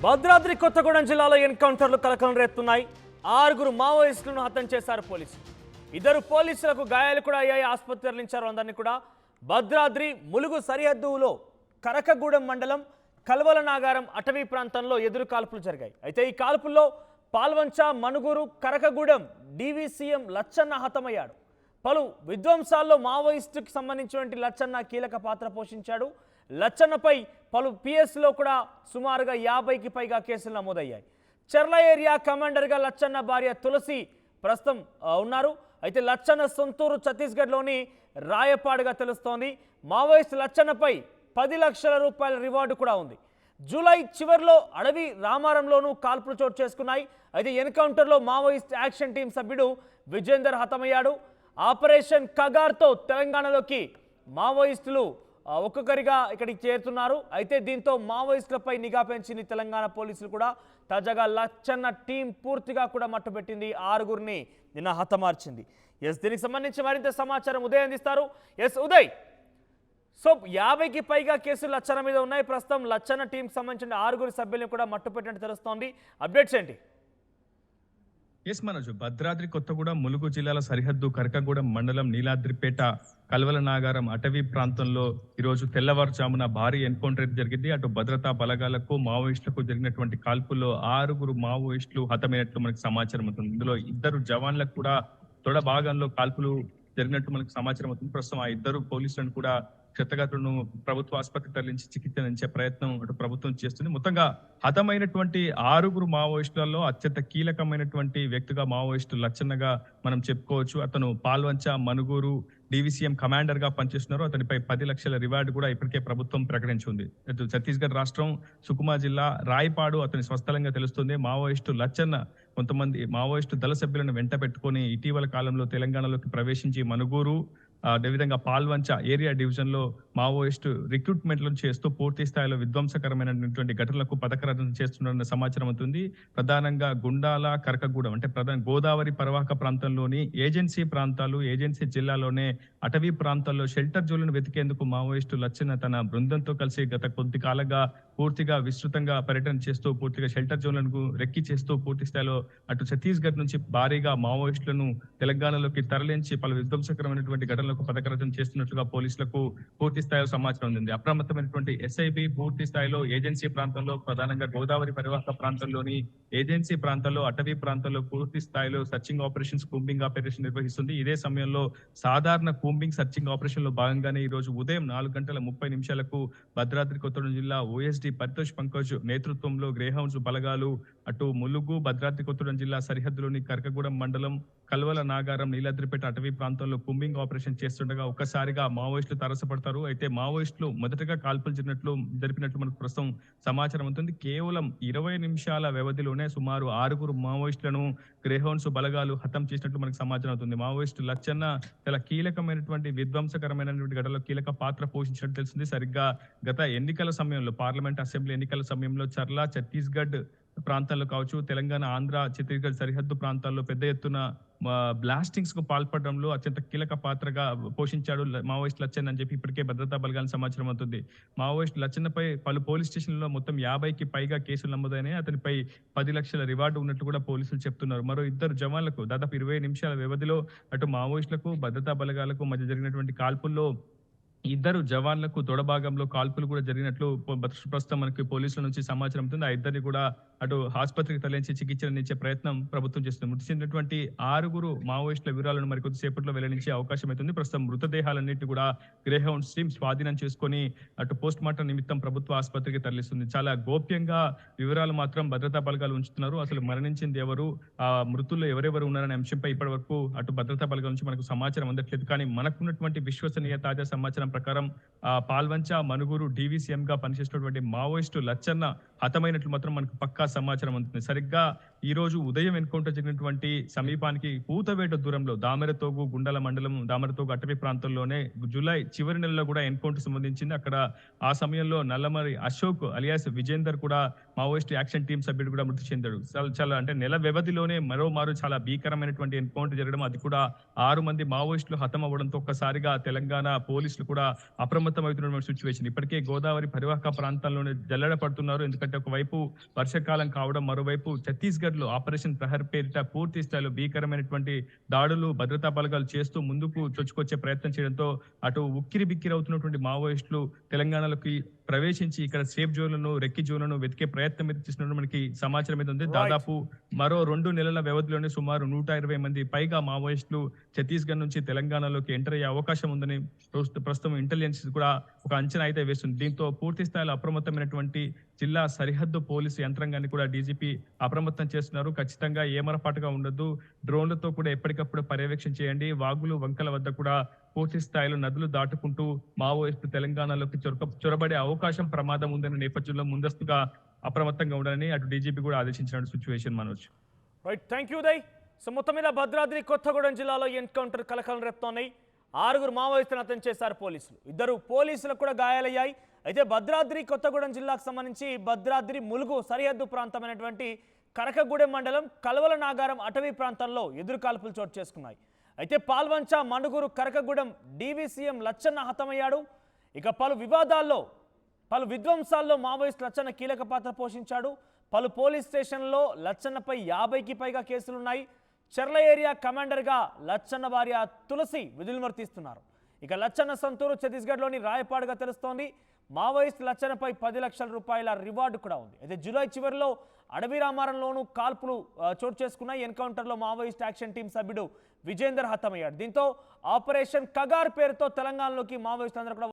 భద్రాద్రి కొత్తగూడెం జిల్లాలో ఎన్కౌంటర్లు కలకలం రేపుతున్నాయి. 6 మావోయిస్టులను హతం చేశారు పోలీసులు. 2 పోలీసులకు గాయాలు కూడా అయ్యాయి. ఆసుపత్రి తరలించారు అందరినీ కూడా. భద్రాద్రి ములుగు సరిహద్దులో కరకగూడెం మండలం కల్వల నాగారం అటవీ ప్రాంతంలో ఎదురు కాల్పులు జరిగాయి. అయితే ఈ కాల్పుల్లో పాల్వంచ, మనుగురు, కరకగూడెం డీవీసీఎం లచ్చన్న హతమయ్యాడు. పలు విధ్వంసాల్లో మావోయిస్టుకి సంబంధించినటువంటి లచ్చన్న కీలక పాత్ర పోషించాడు. లచ్చన్నపై పలు పిఎస్లో కూడా సుమారుగా 50కి పైగా కేసులు నమోదయ్యాయి. చెర్ల ఏరియా కమాండర్గా లచ్చన్న భార్య తులసి ప్రస్తుతం ఉన్నారు. అయితే లచ్చన్న సొంతూరు ఛత్తీస్గఢ్లోని రాయపాడుగా తెలుస్తోంది. మావోయిస్ట్ లచ్చన్నపై 10 లక్షల రూపాయల రివార్డు కూడా ఉంది. జూలై చివరిలో అడవి రామారంలోనూ కాల్పులు చోటు చేసుకున్నాయి. అయితే ఎన్కౌంటర్లో మావోయిస్ట్ యాక్షన్ టీం సభ్యుడు విజేందర్ హతమయ్యాడు. ఆపరేషన్ కగార్తో తెలంగాణలోకి మావోయిస్టులు ఒక్కొక్కరిగా ఇక్కడికి చేరుతున్నారు. అయితే దీంతో మావోయిస్టులపై నిఘా పెంచింది తెలంగాణ పోలీసులు కూడా. తాజాగా లచ్చన్న టీం పూర్తిగా కూడా మట్టుపెట్టింది. 6గురిని నిన్న హతమార్చింది. దీనికి సంబంధించి మరింత సమాచారం ఉదయ్ అందిస్తారు. ఉదయ్, సో 50కి పైగా కేసులు లచ్చన్న మీద ఉన్నాయి. ప్రస్తుతం లచ్చన్న టీంకి సంబంధించిన 6 సభ్యులను కూడా మట్టుపెట్టినట్టు తెలుస్తోంది. అప్డేట్స్ ఏంటి? మనోజ్, భద్రాద్రి కొత్తగూడెం ములుగు జిల్లాల సరిహద్దు కరకగూడెం మండలం నీలాద్రిపేట కల్వల నాగారం అటవీ ప్రాంతంలో ఈరోజు తెల్లవారుజామున భారీ ఎన్కౌంటర్ జరిగింది. అటు భద్రతా బలగాలకు మావోయిస్టులకు జరిగినటువంటి కాల్పుల్లో 6 మావోయిస్టులు హతమైనట్లు మనకు సమాచారం అవుతుంది. ఇందులో 2 జవాన్లకు కూడా తొడ భాగంలో కాల్పులు జరిగినట్టు మనకు సమాచారం అవుతుంది. ప్రస్తుతం ఆ 2 పోలీసులను కూడా క్షతగాత్రులను ప్రభుత్వ ఆసుపత్రికి తరలించి చికిత్స అందించే ప్రయత్నం అటు ప్రభుత్వం చేస్తుంది. మొత్తంగా హతమైనటువంటి 6 మావోయిస్టులలో అత్యంత కీలకమైనటువంటి వ్యక్తిగా మావోయిస్టు లచ్చన్నగా మనం చెప్పుకోవచ్చు. అతను పాల్వంచ, మనుగూరు డీవీసీఎం కమాండర్ గా పనిచేస్తున్నారు. అతనిపై 10 లక్షల రివార్డు కూడా ఇప్పటికే ప్రభుత్వం ప్రకటించింది. అటు ఛత్తీస్గఢ్ రాష్ట్రం సుకుమా జిల్లా రాయపాడు అతని స్వస్థలంగా తెలుస్తుంది. మావోయిస్టు లచ్చన్న కొంతమంది మావోయిస్టు దళ సభ్యులను వెంట పెట్టుకుని ఇటీవల కాలంలో తెలంగాణలోకి ప్రవేశించి మనుగూరు అదేవిధంగా పాల్వంచ ఏరియా డివిజన్ లో మావోయిస్టు రిక్రూట్మెంట్లను చేస్తూ పూర్తి స్థాయిలో విధ్వంసకరమైనటువంటి ఘటనలకు పథకరచన చేస్తున్నారన్న సమాచారం అవుతుంది. ప్రధానంగా గుండాల, కరకగూడెం అంటే ప్రధాన గోదావరి పరివాహక ప్రాంతంలోని ఏజెన్సీ ప్రాంతాలు, ఏజెన్సీ జిల్లాలోనే అటవీ ప్రాంతాల్లో షెల్టర్ జోన్లను వెతికేందుకు మావోయిస్టు లచ్చన్న తన బృందంతో కలిసి గత కొద్ది కాలంగా పూర్తిగా విస్తృతంగా పర్యటన చేస్తూ పూర్తిగా షెల్టర్ జోన్లను రెక్కి చేస్తూ పూర్తి స్థాయిలో అటు ఛత్తీస్గఢ్ నుంచి భారీగా మావోయిస్టులను తెలంగాణలోకి తరలించి పలు విధ్వంసకరమైనటువంటి ఘటనలకు పథకరచన చేస్తున్నట్లుగా పోలీసులకు పూర్తి స్థాయిలో సమాచారం ఉంది. అప్రమత్తమైనటువంటి ఎస్ఐబి పూర్తి స్థాయిలో ఏజెన్సీ ప్రాంతంలో ప్రధానంగా గోదావరి పరివాహక ప్రాంతంలోని ఏజెన్సీ ప్రాంతాల్లో అటవీ ప్రాంతాల్లో పూర్తి స్థాయిలో సర్చింగ్ ఆపరేషన్స్, కూంబింగ్ ఆపరేషన్ నిర్వహిస్తుంది. ఇదే సమయంలో సాధారణ కూంబింగ్ సర్చింగ్ ఆపరేషన్ లో భాగంగానే ఈ రోజు ఉదయం 4:30 భద్రాద్రి కొత్తగూడెం జిల్లా ఓఎస్డి పరితోష్ పంకజ్ నేతృత్వంలో గ్రేహౌండ్స్ బలగాలు అటు ములుగు, భద్రాద్రి కొత్తగూడెం జిల్లా సరిహద్దులోని కరకగూడెం మండలం కల్వల నాగారం నీలాద్రిపేట అటవీ ప్రాంతంలో కూంబింగ్ ఆపరేషన్ చేస్తుండగా ఒక్కసారిగా మావోయిస్టులు తారసపడతారు. అయితే మావోయిస్టులు మొదటగా కాల్పులు జరిపినట్లు మనకు ప్రస్తుతం సమాచారం అవుతుంది. కేవలం 20 నిమిషాల వ్యవధిలోనే సుమారు 6 మావోయిస్టులను గ్రేహౌండ్స్ బలగాలు హతం చేసినట్లు మనకు సమాచారం అవుతుంది. మావోయిస్టు లచ్చన్న చాలా కీలకమైనటువంటి విధ్వంసకరమైనటువంటి ఘటనలో కీలక పాత్ర పోషించినట్టు తెలిసింది. సరిగ్గా గత ఎన్నికల సమయంలో పార్లమెంట్ అసెంబ్లీ ఎన్నికల సమయంలో చర్ల, ఛత్తీస్గఢ్ ప్రాంతాల్లో కావచ్చు, తెలంగాణ, ఆంధ్ర, ఛత్తీస్గఢ్ సరిహద్దు ప్రాంతాల్లో పెద్ద ఎత్తున బ్లాస్టింగ్స్ కు పాల్పడడంలో అత్యంత కీలక పాత్రగా పోషించాడు మావోయిస్ట్ లచ్చన్న అని చెప్పి ఇప్పటికే భద్రతా బలగాల సమాచారం అవుతుంది. మావోయిస్ట్ లచ్చన్నపై పలు పోలీస్ స్టేషన్లలో మొత్తం 50కి పైగా కేసులు నమోదైనాయి. అతనిపై 10 లక్షల రివార్డు ఉన్నట్టు కూడా పోలీసులు చెప్తున్నారు. మరో 2 జవాన్లకు దాదాపు 20 నిమిషాల వ్యవధిలో అటు మావోయిస్టులకు భద్రతా బలగాలకు మధ్య జరిగినటువంటి కాల్పుల్లో 2 జవాన్లకు తొడభాగంలో కాల్పులు కూడా జరిగినట్లు ప్రస్తుతం మనకి పోలీసుల నుంచి సమాచారం ఉంటుంది. ఆ 2ని కూడా అటు ఆసుపత్రికి తరలించి చికిత్స అందించే ప్రయత్నం ప్రభుత్వం చేస్తుంది. మృతి చెందినటువంటి 6 మావోయిస్టుల వివరాలను మరికొద్దిసేపట్లో వెల్లడించే అవకాశం అవుతుంది. ప్రస్తుతం మృతదేహాలన్నింటినీ కూడా గ్రేహౌండ్స్ టీమ్ స్వాధీనం చేసుకుని అటు పోస్ట్ మార్టం నిమిత్తం ప్రభుత్వ ఆసుపత్రికి తరలిస్తుంది. చాలా గోప్యంగా వివరాలు మాత్రం భద్రతా బలగాలు ఉంచుతున్నారు. అసలు మరణించింది ఎవరు, ఆ మృతుల్లో ఎవరెవరు ఉన్నారనే అంశంపై ఇప్పటి వరకు అటు భద్రతా బలగాల నుంచి మనకు సమాచారం అందట్లేదు. కానీ మనకున్నటువంటి విశ్వసనీయ తాజా సమాచారం ప్రకారం పాల్వంచ, మనుగూరు డీవీసీఎం గా పనిచేసినటువంటి మావోయిస్టు లచ్చన్న హతమైనట్లు మాత్రం మనకు పక్కా సమాచారం అందుతుంది. సరిగ్గా ఈ రోజు ఉదయం ఎన్కౌంటర్ జరిగినటువంటి సమీపానికి కూతవేట దూరంలో దామెరతోగు గుండాల మండలం దామెరతోగు అటవీ ప్రాంతంలోనే జూలై చివరి నెలలో కూడా ఎన్కౌంటర్ సంబంధించింది. అక్కడ ఆ సమయంలో నల్లమరి అశోక్ అలియాస్ విజేందర్ కూడా మావోయిస్ట్ యాక్షన్ టీం సభ్యుడు కూడా మృతి చెందాడు. చాలా అంటే నెల వ్యవధిలోనే మరోమారు చాలా భీకరమైనటువంటి ఎన్కౌంటర్ జరగడం, అది కూడా 6 మంది మావోయిస్టులు హతం అవ్వడంతో ఒక్కసారిగా తెలంగాణ పోలీసులు కూడా అప్రమత్తమవుతున్నటువంటి సిచ్యువేషన్. ఇప్పటికే గోదావరి పరివాహక ప్రాంతాల్లోనే జల్లెడ పడుతున్నారు. ఎందుకంటే ఒకవైపు వర్షాకాలం కావడం, మరోవైపు ఛత్తీస్గఢ్ లో ఆపరేషన్ ప్రహర్ పేరిట పూర్తి స్థాయిలో భీకరమైనటువంటి దాడులు భద్రతా బలగాలు చేస్తూ ముందుకు చొచ్చుకొచ్చే ప్రయత్నం చేయడంతో అటు ఉక్కిరి బిక్కిరి అవుతున్నటువంటి మావోయిస్టులు తెలంగాణలోకి ప్రవేశించి ఇక్కడ సేఫ్ జోన్లను, రెక్కి జోన్లను వెతికే ప్రయత్నం అయితే చేస్తున్నట్టు మనకి సమాచారం అయితే ఉంది. దాదాపు మరో 2 నెలల వ్యవధిలోనే సుమారు 120 మంది పైగా మావోయిస్టులు ఛత్తీస్గఢ్ నుంచి తెలంగాణలోకి ఎంటర్ అయ్యే అవకాశం ఉందని ప్రస్తుతం ఇంటెలిజెన్స్ కూడా ఒక అంచనా అయితే వేస్తుంది. దీంతో పూర్తి స్థాయిలో అప్రమత్తమైనటువంటి జిల్లా సరిహద్దు పోలీసు యంత్రాంగాన్ని కూడా డీజీపీ అప్రమత్తం చేస్తున్నారు. ఖచ్చితంగా ఏమరపాటుగా ఉండొద్దు, డ్రోన్లతో కూడా ఎప్పటికప్పుడు పర్యవేక్షణ చేయండి. వాగులు వంకల వద్ద కూడా పూర్తి స్థాయిలో నదులు దాటుకుంటూ మావోయిస్టులు తెలంగాణలోకి చొరబడే అవకాశం, ప్రమాదం ఉందన్న నేపథ్యంలో ముందస్తుగా అప్రమత్తంగా ఉండాలని అటు డీజీపీ కూడా ఆదేశించిన situation Manoj. Right, thank you Uday. So మొత్తం మీద భద్రాద్రి కొత్తగూడెం జిల్లాలో ఎన్కౌంటర్ కలకలం రేపుతోన్నాయి. 6 మావోయిస్టులను హతం చేశారు పోలీసులు. 2 పోలీసులకు కూడా గాయాలయ్యాయి. అయితే భద్రాద్రి కొత్తగూడెం జిల్లాకు సంబంధించి భద్రాద్రి ములుగు సరిహద్దు ప్రాంతమైనటువంటి కరకగూడెం మండలం కల్వల నాగారం అటవీ ప్రాంతంలో ఎదురుకాల్పులు చోటు చేసుకున్నాయి. అయితే పాల్వంచ, మణుగూరు, కరకగూడెం డీవీసీఎం లచ్చన్న హతమయ్యాడు. ఇక పలు విధ్వంసాల్లో మావోయిస్ట్ లచ్చన్న కీలక పాత్ర పోషించాడు. పలు పోలీస్ స్టేషన్లలో లచ్చన్నపై 50కి పైగా కేసులున్నాయి. చెర్ల ఏరియా కమాండర్గా లచ్చన్న భార్య తులసి విధులు నిర్వర్తిస్తున్నారు. ఇక లచ్చన్న సొంతూరు ఛత్తీస్గఢ్లోని రాయపాడుగా తెలుస్తోంది. మావోయిస్ట్ లచ్చన్నపై 10 లక్షల రూపాయల రివార్డు కూడా ఉంది. అయితే జూలై చివరిలో అడవి రామారంలోనూ కాల్పులు చోటు చేసుకున్నాయి. ఎన్కౌంటర్లో మావోయిస్ట్ యాక్షన్ టీం సభ్యుడు విజేందర్ హతమయ్యాడు. దీంతో ఆపరేషన్ కగార్ పేరుతో తెలంగాణలోకి మావోయిస్టులందరూ కూడా